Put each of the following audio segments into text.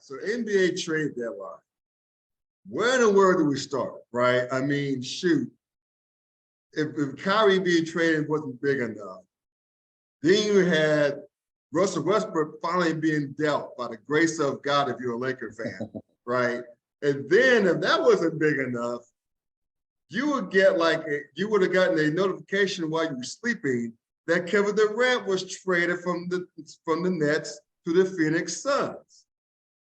So NBA trade deadline. Where in the world do we start, right? I mean, shoot. If Kyrie being traded wasn't big enough, then you had Russell Westbrook finally being dealt by the grace of God if you're a Laker fan, right? And then if that wasn't big enough, you would get you would have gotten a notification while you were sleeping that Kevin Durant was traded from the Nets to the Phoenix Suns.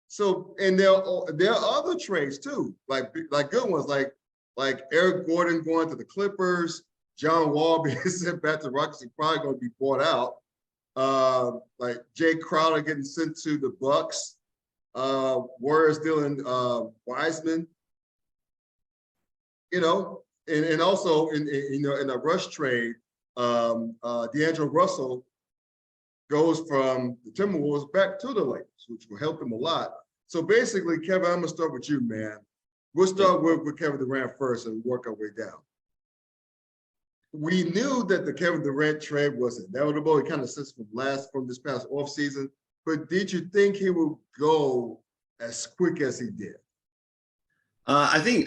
So, and there are other trades too, like good ones, like Eric Gordon going to the Clippers, John Wall being sent back to the Rockets and probably going to be bought out. Like Jay Crowder getting sent to the Bucks. Warriors dealing Wiseman. You know, and also in a rush trade, D'Angelo Russell goes from the Timberwolves back to the Lakers, which will help him a lot. So basically, Kevin, I'm gonna start with you, man. We'll start with Kevin Durant first and work our way down. We knew that the Kevin Durant trade was inevitable. It kind of since from this past offseason. But did you think he would go as quick as he did? I mean,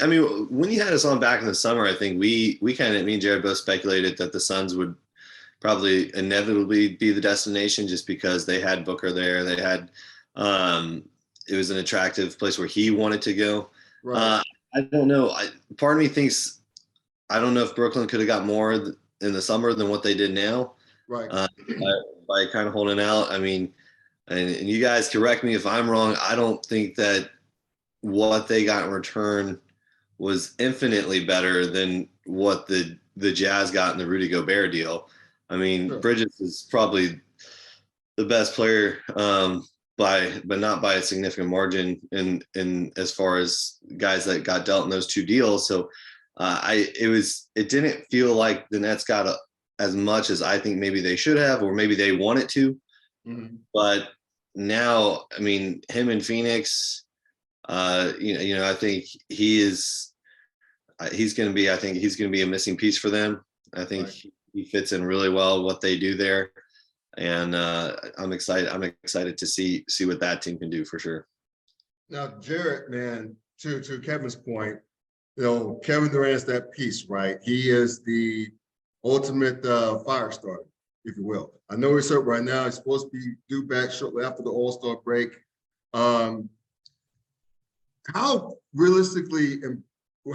when you had us on back in the summer, I think me and Jarrod both speculated that the Suns would probably inevitably be the destination just because they had Booker there. They had, it was an attractive place where he wanted to go. Right. I don't know. Part of me thinks, I don't know if Brooklyn could have got more in the summer than what they did now. Right. By kind of holding out. I mean, and you guys correct me if I'm wrong. I don't think that what they got in return was infinitely better than what the Jazz got in the Rudy Gobert deal. I mean, sure. Bridges is probably the best player, but not by a significant margin in as far as guys that got dealt in those two deals. So it didn't feel like the Nets got as much as I think maybe they should have, or maybe they wanted to. Mm-hmm. But now, I mean, him in Phoenix, I think he's going to be a missing piece for them. I think right. He fits in really well what they do there. And I'm excited to see what that team can do for sure. Now, Jarrod, man, to Kevin's point, Kevin Durant's that piece, right? He is the ultimate fire starter, if you will. I know he's hurt right now. He's supposed to be due back shortly after the All-Star break. How realistically and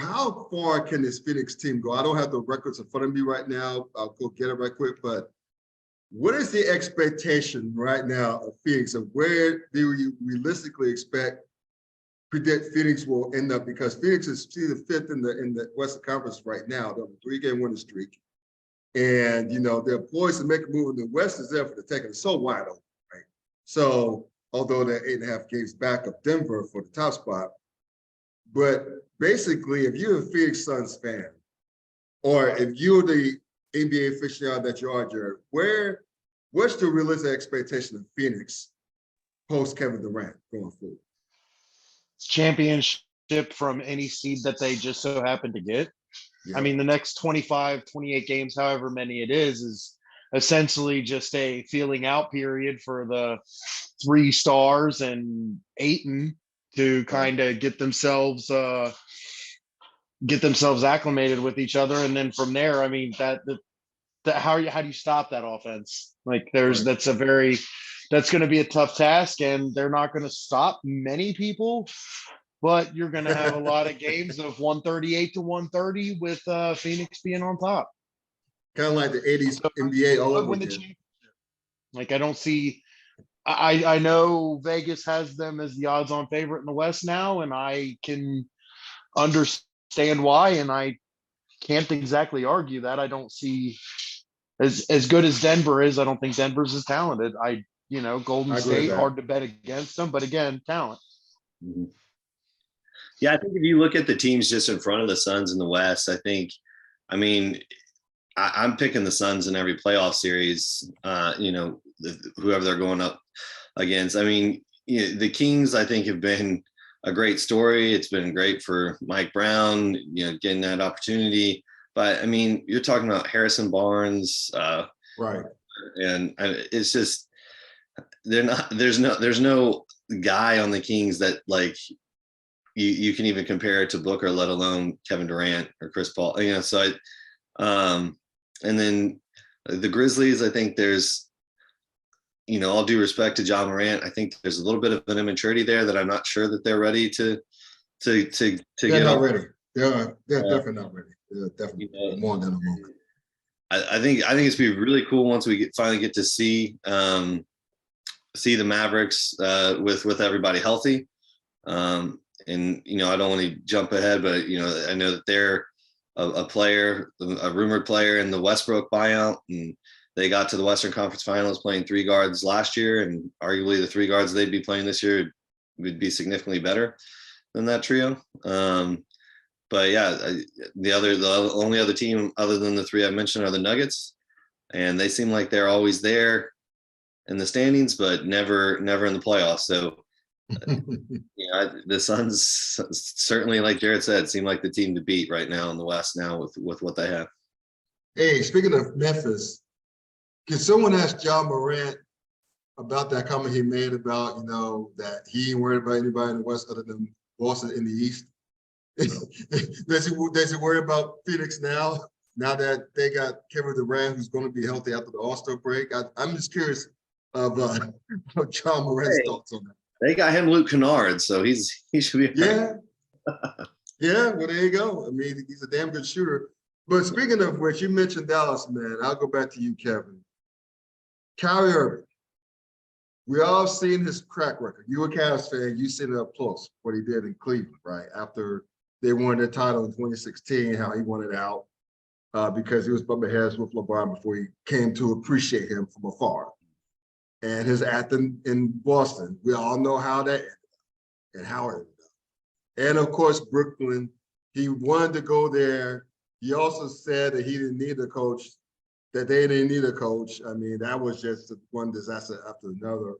how far can this Phoenix team go? I don't have the records in front of me right now. I'll go get it right quick. But what is the expectation right now of Phoenix? And where do you realistically predict Phoenix will end up? Because Phoenix is the fifth in the Western Conference right now. They're on a 3-game winning streak. And, they're poised to make a move in the West is there for the taking. It's so wide open, right? So, although they're 8.5 games back of Denver for the top spot. But basically, if you're a Phoenix Suns fan, or if you're the NBA aficionado that you are, Jarrod, what's the realistic expectation of Phoenix post Kevin Durant going forward? Championship from any seed that they just so happen to get. Yeah. I mean, the next 25, 28 games, however many it is essentially just a feeling out period for the 3 stars and Ayton to kind of get themselves acclimated with each other. And then from there, I mean, how do you stop that offense? Like that's going to be a tough task, and they're not going to stop many people, but you're going to have a lot of games of 138 to 130 with Phoenix being on top. Kind of like the 80s NBA all over again. Like, I don't see – I know Vegas has them as the odds-on favorite in the West now, and I can understand why, and I can't exactly argue that. I don't see as good as Denver is. I don't think Denver's as talented. Golden State, hard to bet against them, but again, talent. Mm-hmm. Yeah, I think if you look at the teams just in front of the Suns in the West, I'm picking the Suns in every playoff series, whoever they're going up against. I mean, the Kings, I think, have been a great story. It's been great for Mike Brown, getting that opportunity. But, I mean, you're talking about Harrison Barnes. Right. And it's just there's no guy on the Kings that like you can even compare it to Booker, let alone Kevin Durant or Chris Paul. You know, so and then the Grizzlies, I think there's, you know, all due respect to John Morant, I think there's a little bit of an immaturity there that I'm not sure that they're ready to They're get not on. ready. They're definitely not ready. They're definitely more than a moment. I think it's be really cool once we finally get to see the Mavericks with everybody healthy. And you know, I don't want to jump ahead, but you know, I know that they're a player, a rumored player in the Westbrook buyout, and they got to the Western Conference Finals playing 3 guards last year, and arguably the 3 guards they'd be playing this year would be significantly better than that trio. But yeah, the only other team other than the 3 I mentioned are the Nuggets, and they seem like they're always there in the standings, but never in the playoffs. So, you know, the Suns certainly, like Jarrod said, seem like the team to beat right now in the West now with what they have. Hey, speaking of Memphis, can someone ask John Morant about that comment he made about, you know, that he ain't worried about anybody in the West other than Boston in the East? Does he worry about Phoenix now that they got Kevin Durant, who's going to be healthy after the All-Star break? I'm just curious of John Morant's thoughts on that. They got him Luke Kennard, so he should be. Yeah. Yeah, well, there you go. I mean, he's a damn good shooter. But speaking of which, you mentioned Dallas, man. I'll go back to you, Kevin. Kyrie Irving. We all seen his track record. You a Cavs fan, you seen it up close, what he did in Cleveland, right? After they won their title in 2016, how he wanted out because he was bumping heads with LeBron before he came to appreciate him from afar. And his acting in Boston, we all know how that ended up and how it ended up. And of course, Brooklyn, he wanted to go there. He also said that he didn't need a coach, that they didn't need a coach. I mean, that was just one disaster after another.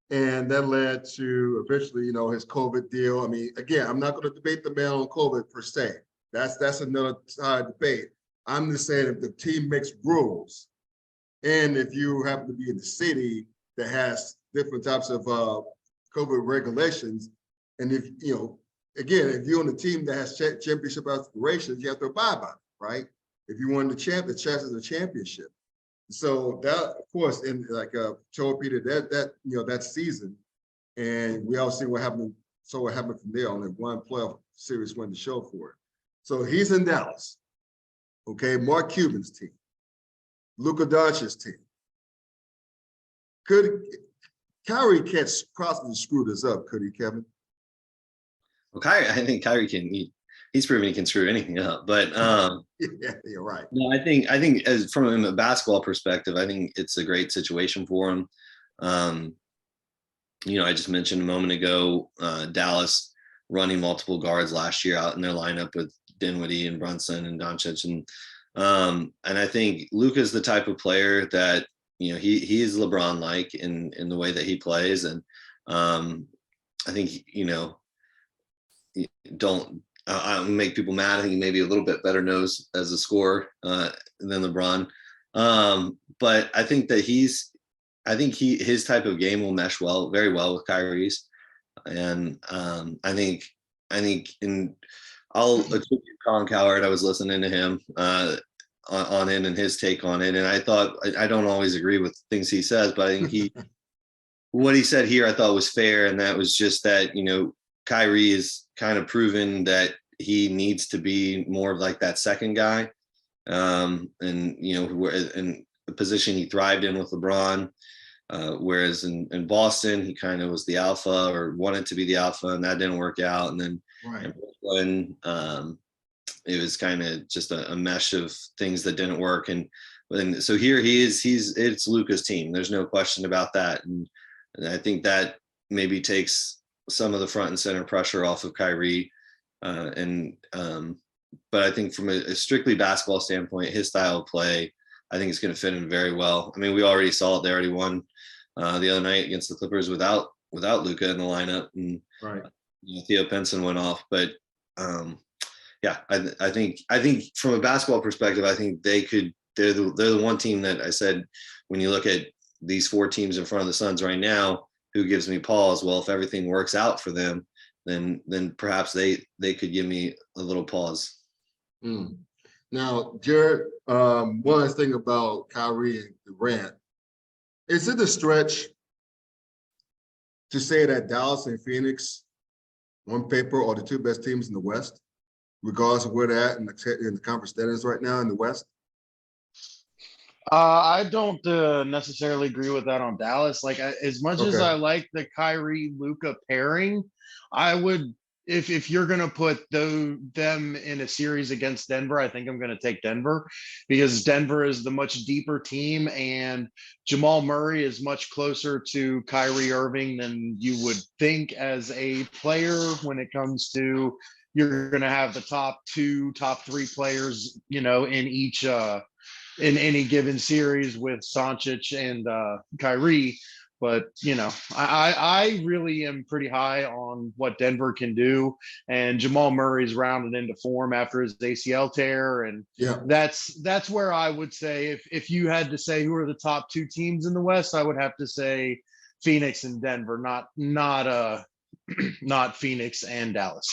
And that led to eventually, you know, his COVID deal. I mean, again, I'm not going to debate the man on COVID per se. That's another side debate. I'm just saying if the team makes rules, and if you happen to be in the city that has different types of COVID regulations, and if, you know, again, if you're on a team that has championship aspirations, you have to abide by it, right? If you won the chances of championship. So that, of course, in like told Peter that you know, that season, and we all see what happened. So what happened from there? Only one playoff series win to show for it. So he's in Dallas. Okay, Mark Cuban's team, Luka Doncic's team. Could Kyrie can't possibly screw this up? Could he, Kevin? Well, I think Kyrie can. He's proven he can screw anything up. But yeah, you're right. No, I think as from a basketball perspective, I think it's a great situation for him. You know, I just mentioned a moment ago, Dallas running multiple guards last year out in their lineup with Dinwiddie and Brunson and Doncic, and I think Luka's the type of player that, you know, he is LeBron-like in the way that he plays, and I think, you know, don't make people mad. I think he may be a little bit better knows as a scorer than LeBron, but I think that his type of game will mesh very well with Kyrie's, and I think I'll attribute Colin Cowherd. I was listening to him on it and his take on it, and I thought I don't always agree with things he says, but I think what he said here I thought was fair, and that was just that, you know, Kyrie is kind of proven that he needs to be more of like that second guy, and you know, in the position he thrived in with LeBron. Whereas in Boston, he kind of was the alpha or wanted to be the alpha, and that didn't work out. And then in Brooklyn, it was kind of just a mesh of things that didn't work. And so here it's Luka's team. There's no question about that. And I think that maybe takes some of the front and center pressure off of Kyrie. But I think from a strictly basketball standpoint, his style of play, I think it's going to fit in very well. I mean, we already saw it. They already won the other night against the Clippers without Luka in the lineup, and you know, Theo Pinson went off. But yeah, I think from a basketball perspective, I think they're the one team that I said, when you look at these 4 teams in front of the Suns right now, who gives me pause. Well, if everything works out for them, then perhaps they could give me a little pause. Now, Jarrod, one last thing about Kyrie and Durant. Is it a stretch to say that Dallas and Phoenix, on paper, are the two best teams in the West, regardless of where they're at in the conference standings right now in the West? I don't necessarily agree with that on Dallas. Like, as much as Okay. I like the Kyrie Luka pairing, I would, if you're gonna put them in a series against Denver, I think I'm gonna take Denver, because Denver is the much deeper team, and Jamal Murray is much closer to Kyrie Irving than you would think as a player. When it comes to, you're gonna have the top 2, top 3 players, in each in any given series with Doncic and Kyrie. But I really am pretty high on what Denver can do, and Jamal Murray's rounded into form after his ACL tear, and Yeah. that's where I would say, if you had to say who are the top 2 teams in the West, I would have to say Phoenix and Denver, not not Phoenix and Dallas.